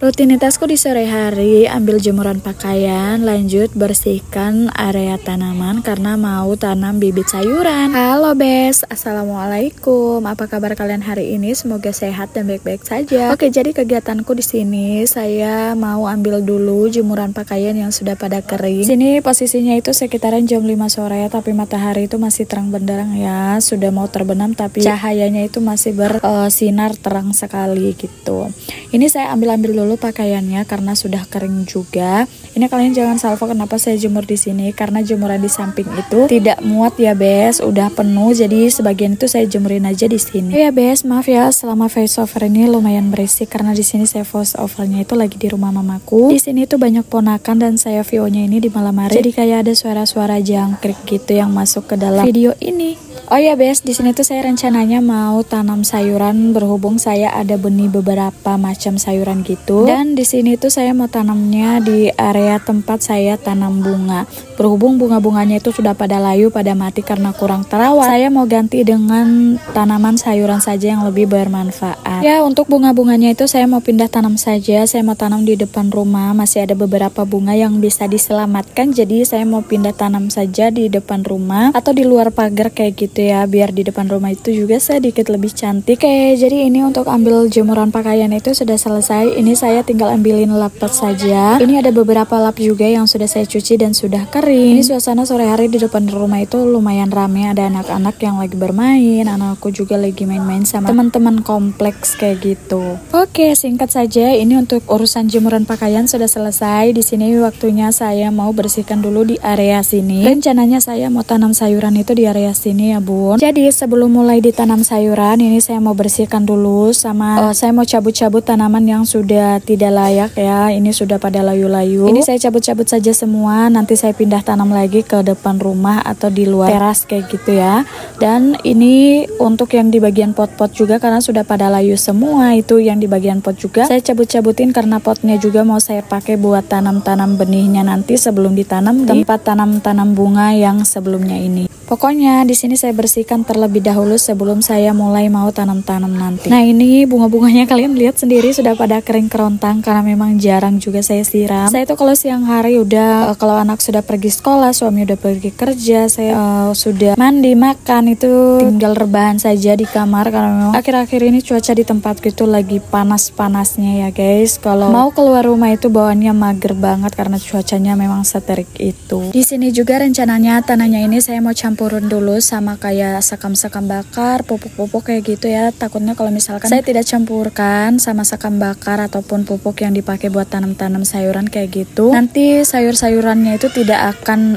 Rutinitasku di sore hari, ambil jemuran pakaian, lanjut bersihkan area tanaman karena mau tanam bibit sayuran. Halo Bes, Assalamualaikum. Apa kabar kalian hari ini? Semoga sehat dan baik-baik saja. Oke, jadi kegiatanku di sini saya mau ambil dulu jemuran pakaian yang sudah pada kering. Sini posisinya itu sekitaran jam 5 sore, tapi matahari itu masih terang benderang ya. Sudah mau terbenam tapi cahayanya itu masih bersinar terang sekali gitu. Ini saya ambil dulu pakaiannya karena sudah kering juga. Ini kalian jangan salvo kenapa saya jemur di sini, karena jemuran di samping itu tidak muat ya Bes, udah penuh, jadi sebagian itu saya jemurin aja di sini. Ya Bes, maaf ya selama voice over ini lumayan berisik karena di sini saya voice overnya itu lagi di rumah mamaku. Di sini tuh banyak ponakan dan saya view-nya ini di malam hari, jadi kayak ada suara-suara jangkrik gitu yang masuk ke dalam video ini. Oh ya Bes, di sini tuh saya rencananya mau tanam sayuran berhubung saya ada benih beberapa macam sayuran gitu. Dan di sini tuh saya mau tanamnya di area tempat saya tanam bunga. Berhubung bunga-bunganya itu sudah pada layu, pada mati karena kurang terawat. Saya mau ganti dengan tanaman sayuran saja yang lebih bermanfaat. Ya, untuk bunga-bunganya itu saya mau pindah tanam saja. Saya mau tanam di depan rumah, masih ada beberapa bunga yang bisa diselamatkan. Jadi saya mau pindah tanam saja di depan rumah atau di luar pagar kayak gitu ya, biar di depan rumah itu juga sedikit lebih cantik. Oke, jadi ini untuk ambil jemuran pakaian itu sudah selesai. Ini saya tinggal ambilin lap tot saja. Ini ada beberapa lap juga yang sudah saya cuci dan sudah kering. Ini suasana sore hari di depan rumah itu lumayan ramai, ada anak-anak yang lagi bermain, anakku juga lagi main-main sama teman-teman kompleks kayak gitu. Oke, singkat saja ini untuk urusan jemuran pakaian sudah selesai. Di sini waktunya saya mau bersihkan dulu di area sini. Rencananya saya mau tanam sayuran itu di area sini ya Bun. Jadi sebelum mulai ditanam sayuran ini saya mau bersihkan dulu sama saya mau cabut-cabut tanaman yang sudah tidak layak ya. Ini sudah pada layu-layu. Ini saya cabut-cabut saja semua, nanti saya pindah tanam lagi ke depan rumah atau di luar teras kayak gitu ya. Dan ini untuk yang di bagian pot-pot juga karena sudah pada layu semua, itu yang di bagian pot juga saya cabut-cabutin karena potnya juga mau saya pakai buat tanam-tanam benihnya nanti sebelum ditanam di tempat tanam-tanam bunga yang sebelumnya ini. Pokoknya di sini saya bersihkan terlebih dahulu sebelum saya mulai mau tanam-tanam nanti. Nah, ini bunga-bunganya kalian lihat sendiri sudah pada kering kerontang karena memang jarang juga saya siram. Saya tuh kalau siang hari udah kalau anak sudah pergi sekolah, suami udah pergi kerja, saya sudah mandi, makan, itu tinggal rebahan saja di kamar karena memang akhir-akhir ini cuaca di tempat itu lagi panas-panasnya ya guys. Kalau mau keluar rumah itu bawaannya mager banget karena cuacanya memang seterik itu. Di sini juga rencananya tanahnya ini saya mau campurin dulu sama kayak sekam-sekam bakar, pupuk-pupuk kayak gitu ya. Takutnya kalau misalkan saya tidak campurkan sama sekam bakar ataupun pupuk yang dipakai buat tanam-tanam sayuran kayak gitu, nanti sayur-sayurannya itu tidak akan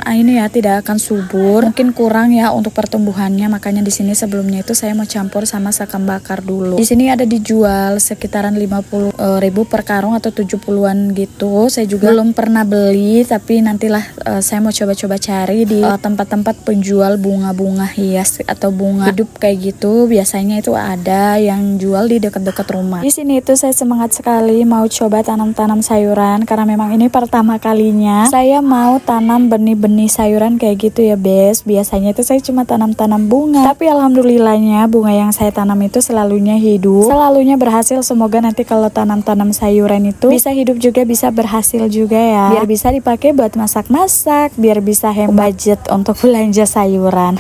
tidak akan subur, mungkin kurang ya untuk pertumbuhannya. Makanya di sini sebelumnya itu saya mau campur sama sekam bakar dulu. Di sini ada dijual sekitaran 50.000 per karung atau 70-an gitu. Saya juga belum pernah beli, tapi nantilah saya mau coba-coba cari di tempat-tempat penjual bunga-bunga hias atau bunga hidup kayak gitu. Biasanya itu ada yang jual di dekat-dekat rumah. Di sini itu saya semangat sekali mau coba tanam-tanam sayuran karena memang ini pertama kalinya saya mau tanam benih-benih sayuran kayak gitu ya Bes. Biasanya itu saya cuma tanam-tanam bunga, tapi alhamdulillahnya bunga yang saya tanam itu selalunya hidup, selalunya berhasil. Semoga nanti kalau tanam-tanam sayuran itu bisa hidup juga, bisa berhasil juga ya, biar bisa dipakai buat masak-masak, biar bisa hemat budget untuk belanja sayuran.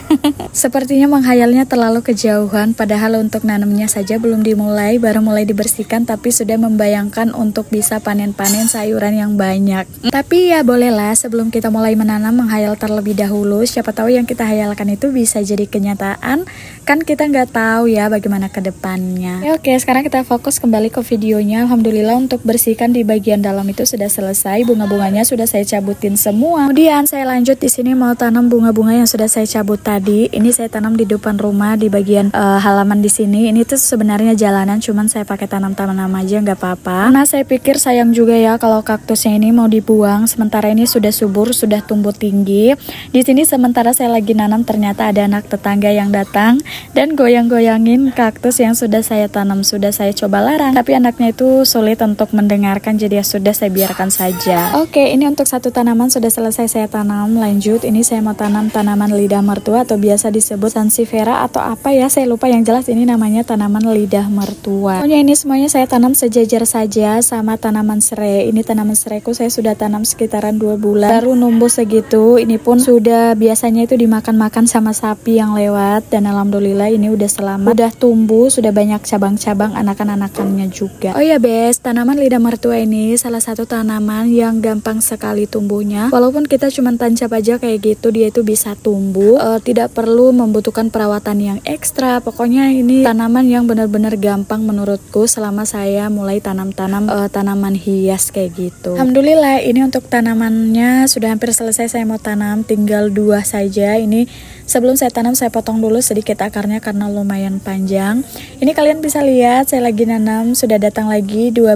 Sepertinya menghayalnya terlalu kejauhan, padahal untuk nanamnya saja belum dimulai, baru mulai dibersihkan tapi sudah membayangkan untuk bisa panen-panen sayuran yang banyak. Tapi ya bolehlah sebelum kita mulai menanam menghayal terlebih dahulu, siapa tahu yang kita hayalkan itu bisa jadi kenyataan, kan kita nggak tahu ya bagaimana ke depannya. Ya, oke, sekarang kita fokus kembali ke videonya. Alhamdulillah untuk bersihkan di bagian dalam itu sudah selesai, bunga-bunganya sudah saya cabutin semua. Kemudian saya lanjut di sini mau tanam bunga-bunga yang sudah saya cabut tadi. Ini saya tanam di depan rumah di bagian halaman di sini. Ini tuh sebenarnya jalanan, cuman saya pakai tanam-tanam aja nggak apa-apa. Nah, saya pikir sayang juga ya kalau kaktusnya ini mau dibuang. Sementara ini sudah subur, sudah tumbuh tinggi. Di sini sementara saya lagi nanam ternyata ada anak tetangga yang datang dan goyang-goyangin kaktus yang sudah saya tanam. Sudah saya coba larang, tapi anaknya itu sulit untuk mendengarkan, jadi ya sudah saya biarkan saja. Oke, ini untuk satu tanaman sudah selesai saya tanam. Lanjut, ini saya mau tanam tanaman lidah lidah mertua atau biasa disebut sansevieria atau apa ya, saya lupa, yang jelas ini namanya tanaman lidah mertua. Pokoknya ini semuanya saya tanam sejajar saja sama tanaman serai. Ini tanaman seraiku saya sudah tanam sekitaran 2 bulan baru numbuh segitu. Ini pun sudah biasanya itu dimakan-makan sama sapi yang lewat, dan alhamdulillah ini udah selamat, udah tumbuh, sudah banyak cabang-cabang anakan-anakannya juga. Oh ya bes, tanaman lidah mertua ini salah satu tanaman yang gampang sekali tumbuhnya. Walaupun kita cuma tancap aja kayak gitu, dia itu bisa tumbuh, tidak perlu membutuhkan perawatan yang ekstra. Pokoknya ini tanaman yang benar-benar gampang menurutku selama saya mulai tanam-tanam tanaman hias kayak gitu. Alhamdulillah ini untuk tanamannya sudah hampir selesai, saya mau tanam tinggal 2 saja. Ini sebelum saya tanam saya potong dulu sedikit akarnya karena lumayan panjang. Ini kalian bisa lihat saya lagi nanam, sudah datang lagi 2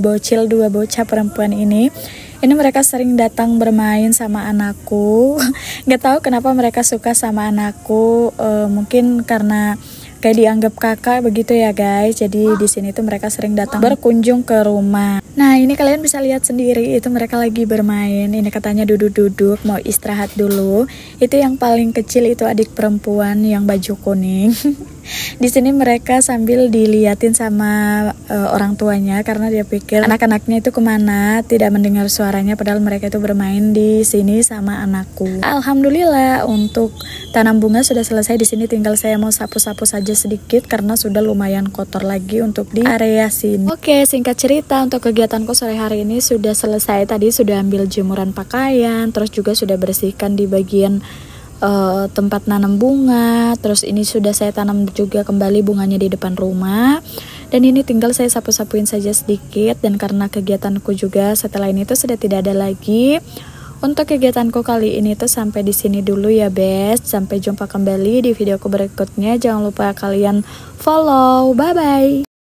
bocah perempuan ini. Ini mereka sering datang bermain sama anakku. Gak tahu kenapa mereka suka sama anakku. Mungkin karena kayak dianggap kakak begitu ya guys. Jadi di sini tuh mereka sering datang berkunjung ke rumah. Nah ini kalian bisa lihat sendiri, itu mereka lagi bermain. Ini katanya duduk-duduk mau istirahat dulu. Itu yang paling kecil itu adik perempuan yang baju kuning. Di sini mereka sambil diliatin sama orang tuanya karena dia pikir anak-anaknya itu kemana, tidak mendengar suaranya, padahal mereka itu bermain di sini sama anakku. Alhamdulillah untuk tanam bunga sudah selesai. Di sini tinggal saya mau sapu-sapu saja sedikit karena sudah lumayan kotor lagi untuk di area sini. Oke, singkat cerita untuk kegiatanku sore hari ini sudah selesai. Tadi sudah ambil jemuran pakaian, terus juga sudah bersihkan di bagian tempat nanam bunga. Terus ini sudah saya tanam juga kembali bunganya di depan rumah, dan ini tinggal saya sapu-sapuin saja sedikit. Dan karena kegiatanku juga setelah ini tuh sudah tidak ada lagi. Untuk kegiatanku kali ini tuh sampai di sini dulu ya best. Sampai jumpa kembali di videoku berikutnya. Jangan lupa kalian follow. Bye bye.